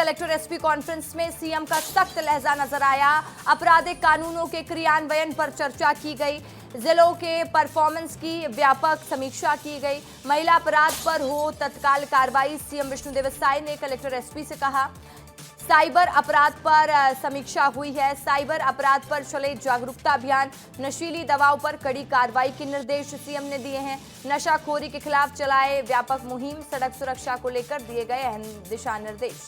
Collector SP conference में CM का सख्त लहजा नजर आया। आपराधिक कानूनों के क्रियान्वयन पर चर्चा की गई, जिलों के परफॉर्मेंस की व्यापक समीक्षा की गई। महिला अपराध पर हो तत्काल कार्रवाई, सीएम विष्णुदेव साय ने कलेक्टर एसपी से कहा। साइबर अपराध पर समीक्षा हुई है। साइबर अपराध पर चले जागरूकता अभियान, नशीली दवाओं पर कड़ी कार्रवाई के निर्देश सीएम ने दिए हैं। नशाखोरी के खिलाफ चलाए व्यापक मुहिम, सड़क सुरक्षा को लेकर दिए गए अहम दिशा निर्देश।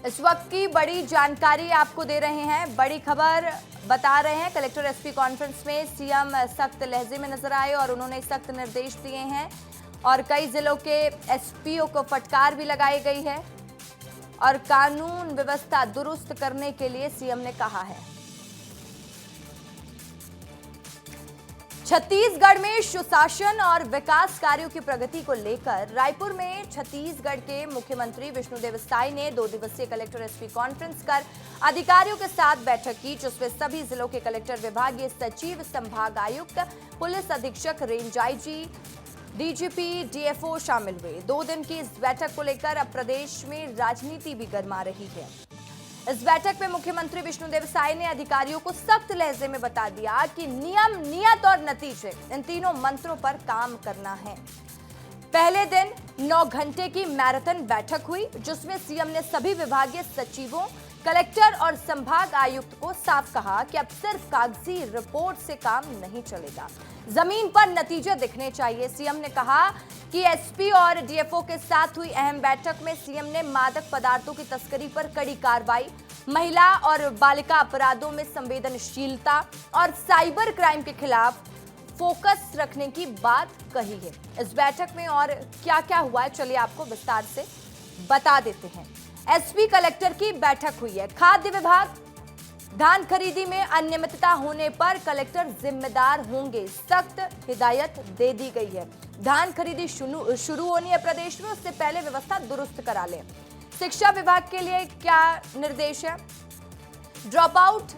इस वक्त की बड़ी जानकारी आपको दे रहे हैं, बड़ी खबर बता रहे हैं। कलेक्टर एसपी कॉन्फ्रेंस में सीएम सख्त लहजे में नजर आए और उन्होंने सख्त निर्देश दिए हैं और कई जिलों के एसपीओ को फटकार भी लगाई गई है और कानून व्यवस्था दुरुस्त करने के लिए सीएम ने कहा है। छत्तीसगढ़ में सुशासन और विकास कार्यों की प्रगति को लेकर रायपुर में छत्तीसगढ़ के मुख्यमंत्री विष्णुदेव साय ने 2 दिवसीय कलेक्टर एसपी कॉन्फ्रेंस कर अधिकारियों के साथ बैठक की, जिसमें सभी जिलों के कलेक्टर, विभागीय सचिव, संभाग आयुक्त, पुलिस अधीक्षक, रेंज आईजी, डीजीपी, डीएफओ शामिल हुए। 2 दिन की इस बैठक को लेकर अब प्रदेश में राजनीति भी गर्मा रही है। इस बैठक में मुख्यमंत्री विष्णुदेव साय ने अधिकारियों को सख्त लहजे में बता दिया कि नियम, नियत और नतीजे, इन तीनों मंत्रों पर काम करना है। पहले दिन 9 घंटे की मैराथन बैठक हुई, जिसमें सीएम ने सभी विभागीय सचिवों, कलेक्टर और संभाग आयुक्त को साफ कहा कि अब सिर्फ कागजी रिपोर्ट से काम नहीं चलेगा, जमीन पर नतीजे दिखने चाहिए। सीएम ने कहा कि एसपी और डीएफओ के साथ हुई अहम बैठक में सीएम ने मादक पदार्थों की तस्करी पर कड़ी कार्रवाई, महिला और बालिका अपराधों में संवेदनशीलता और साइबर क्राइम के खिलाफ फोकस रखने की बात कही है। इस बैठक में और क्या-क्या हुआ है, चलिए आपको विस्तार से बता देते हैं। एसपी कलेक्टर की बैठक हुई है। खाद्य विभाग, धान खरीदी में अनियमितता होने पर कलेक्टर जिम्मेदार होंगे, सख्त हिदायत दे दी गई है। धान खरीदी शुरू होनी है प्रदेश में, उससे पहले व्यवस्था दुरुस्त करा लें। शिक्षा विभाग के लिए क्या निर्देश है? ड्रॉप आउट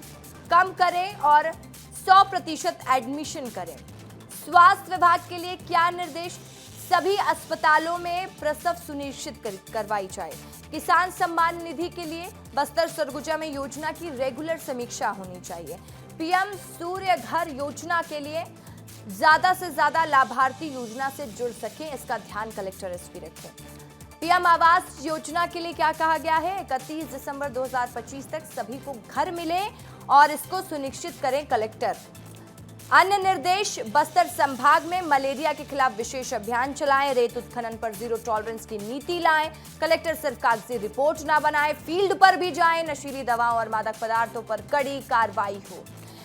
कम करें और 100% एडमिशन करें। स्वास्थ्य विभाग के लिए क्या निर्देश? सभी अस्पतालों में प्रसव सुनिश्चित करवाई जाए। किसान सम्मान निधि के लिए बस्तर सरगुजा में योजना की रेगुलर समीक्षा होनी चाहिए। पीएम सूर्य घर योजना के लिए ज्यादा से ज्यादा लाभार्थी योजना से जुड़ सकें, इसका ध्यान कलेक्टर एसपी रखें। पीएम आवास योजना के लिए क्या कहा गया है? 31 दिसंबर 2025 तक सभी को घर मिले और इसको सुनिश्चित करें कलेक्टर। अन्य निर्देश, बस्तर संभाग में मलेरिया के खिलाफ विशेष अभियान चलाएं, रेत उत्खनन पर जीरो टॉलरेंस की नीति लाएं, कलेक्टर सिर्फ कागजी रिपोर्ट ना बनाएं, फील्ड पर भी जाएं, नशीली दवाओं और मादक पदार्थों पर कड़ी कार्रवाई हो।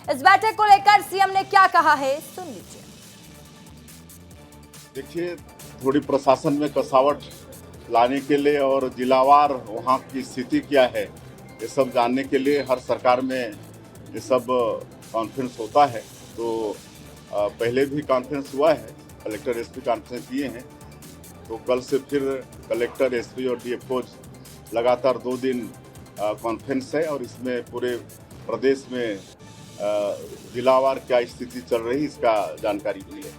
इस बैठक को लेकर सीएम ने क्या कहा है, सुन लीजिए। देखिए, थोड़ी प्रशासन में कसावट लाने के लिए और जिलावार वहाँ की स्थिति क्या है, ये सब जानने के लिए हर सरकार में ये सब कॉन्फ्रेंस होता है। तो पहले भी कॉन्फ्रेंस हुआ है, कलेक्टर एसपी कॉन्फ्रेंस किए हैं, तो कल से फिर कलेक्टर, एसपी और डीएफओ लगातार 2 दिन कॉन्फ्रेंस है और इसमें पूरे प्रदेश में जिलावार क्या स्थिति चल रही है इसका जानकारी मिली है।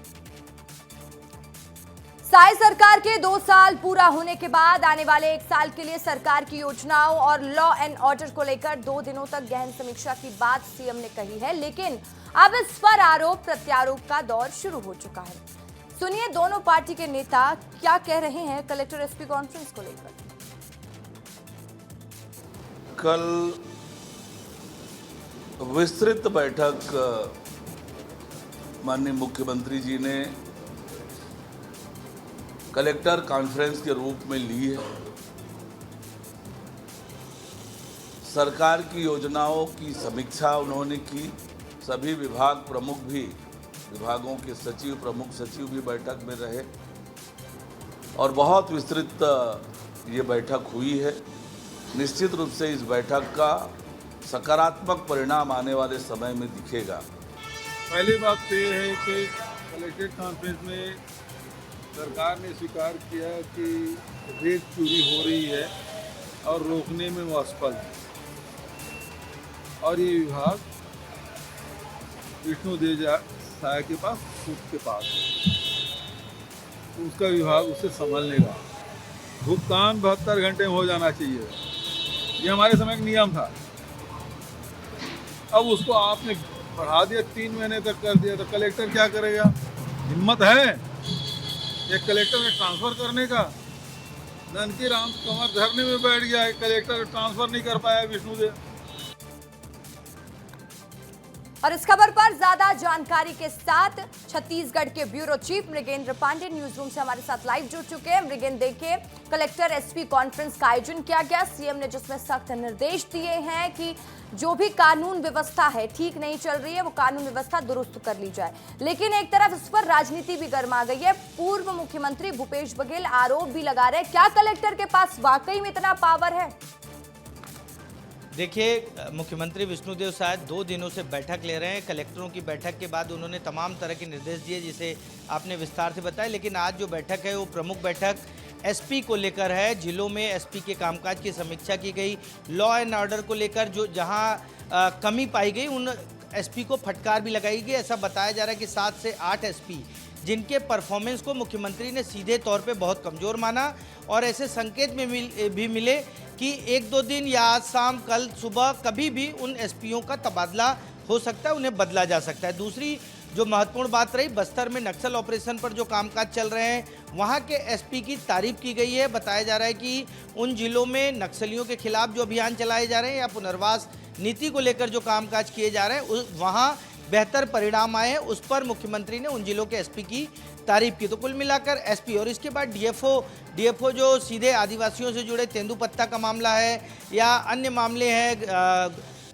साय सरकार के 2 साल पूरा होने के बाद आने वाले 1 साल के लिए सरकार की योजनाओं और लॉ एंड ऑर्डर को लेकर 2 दिनों तक गहन समीक्षा की बात सीएम ने कही है, लेकिन अब इस पर आरोप प्रत्यारोप का दौर शुरू हो चुका है। सुनिए दोनों पार्टी के नेता क्या कह रहे हैं कलेक्टर एसपी कॉन्फ्रेंस को लेकर। कल विस्तृत बैठक माननीय मुख्यमंत्री जी ने कलेक्टर कॉन्फ्रेंस के रूप में ली है। सरकार की योजनाओं की समीक्षा उन्होंने की। सभी विभाग प्रमुख भी, विभागों के सचिव, प्रमुख सचिव भी बैठक में रहे और बहुत विस्तृत ये बैठक हुई है। निश्चित रूप से इस बैठक का सकारात्मक परिणाम आने वाले समय में दिखेगा। पहली बात तो ये है कि कलेक्ट्रेट कॉन्फ्रेंस में सरकार ने स्वीकार किया कि रेत चोरी हो रही है और रोकने में वो असफल है और ये विभाग विष्णुदेव साय के पास, खुद के पास है, तो उसका विभाग उसे संभालने का। भुगतान 72 घंटे में हो जाना चाहिए। ये हमारे समय का नियम था। अब उसको आपने बढ़ा दिया, 3 महीने तक कर दिया, तो कलेक्टर क्या करेगा? हिम्मत है एक कलेक्टर में ट्रांसफर करने का? ननकी राम कमर धरने में बैठ गया है, कलेक्टर ट्रांसफर नहीं कर पाया विष्णुदेव। और इस खबर पर ज्यादा जानकारी के साथ छत्तीसगढ़ के bureau chief Mrigendra Pandey news room से हमारे साथ लाइव जुड़ चुके हैं। मृगेंद्र, देखिए, कलेक्टर एसपी कॉन्फ्रेंस का आयोजन किया गया, सीएम ने जिसमें सख्त निर्देश दिए हैं कि जो भी कानून व्यवस्था है ठीक नहीं चल रही है, वो कानून व्यवस्था दुरुस्त कर ली जाए। लेकिन एक तरफ इस पर राजनीति भी गर्मा गई है। पूर्व मुख्यमंत्री भूपेश बघेल आरोप भी लगा रहे हैं, क्या कलेक्टर के पास वाकई में इतना पावर है? देखिए, मुख्यमंत्री विष्णुदेव साय 2 दिनों से बैठक ले रहे हैं। कलेक्टरों की बैठक के बाद उन्होंने तमाम तरह के निर्देश दिए, जिसे आपने विस्तार से बताया। लेकिन आज जो बैठक है वो प्रमुख बैठक एसपी को लेकर है। जिलों में एसपी के कामकाज की समीक्षा की गई। लॉ एंड ऑर्डर को लेकर जो जहां कमी पाई गई उन एसपी को फटकार भी लगाई गई। ऐसा बताया जा रहा है कि 7 से 8 एसपी जिनके परफॉर्मेंस को मुख्यमंत्री ने सीधे तौर पे बहुत कमज़ोर माना, और ऐसे संकेत में भी मिले कि 1-2 दिन या आज शाम कल सुबह कभी भी उन एसपीओं का तबादला हो सकता है, उन्हें बदला जा सकता है। दूसरी जो महत्वपूर्ण बात रही, बस्तर में नक्सल ऑपरेशन पर जो कामकाज चल रहे हैं वहाँ के एसपी की तारीफ की गई है। बताया जा रहा है कि उन जिलों में नक्सलियों के खिलाफ जो अभियान चलाए जा रहे हैं या पुनर्वास नीति को लेकर जो कामकाज किए जा रहे हैं वहाँ बेहतर परिणाम आए हैं। उस पर मुख्यमंत्री ने उन जिलों के एसपी की तारीफ की। तो कुल मिलाकर एसपी और इसके बाद डीएफओ जो सीधे आदिवासियों से जुड़े तेंदुपत्ता का मामला है या अन्य मामले हैं,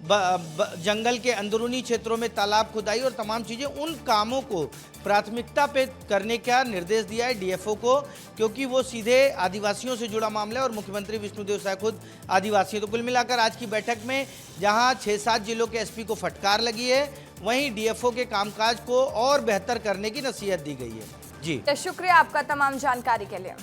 जंगल के अंदरूनी क्षेत्रों में तालाब खुदाई और तमाम चीज़ें, उन कामों को प्राथमिकता पे करने का निर्देश दिया है डीएफओ को, क्योंकि वो सीधे आदिवासियों से जुड़ा मामला है और मुख्यमंत्री विष्णुदेव साय खुद आदिवासी है। तो कुल मिलाकर आज की बैठक में जहां 6-7 जिलों के एसपी को फटकार लगी है, वहीं डीएफओ के कामकाज को और बेहतर करने की नसीहत दी गई है। जी, शुक्रिया आपका तमाम जानकारी के लिए।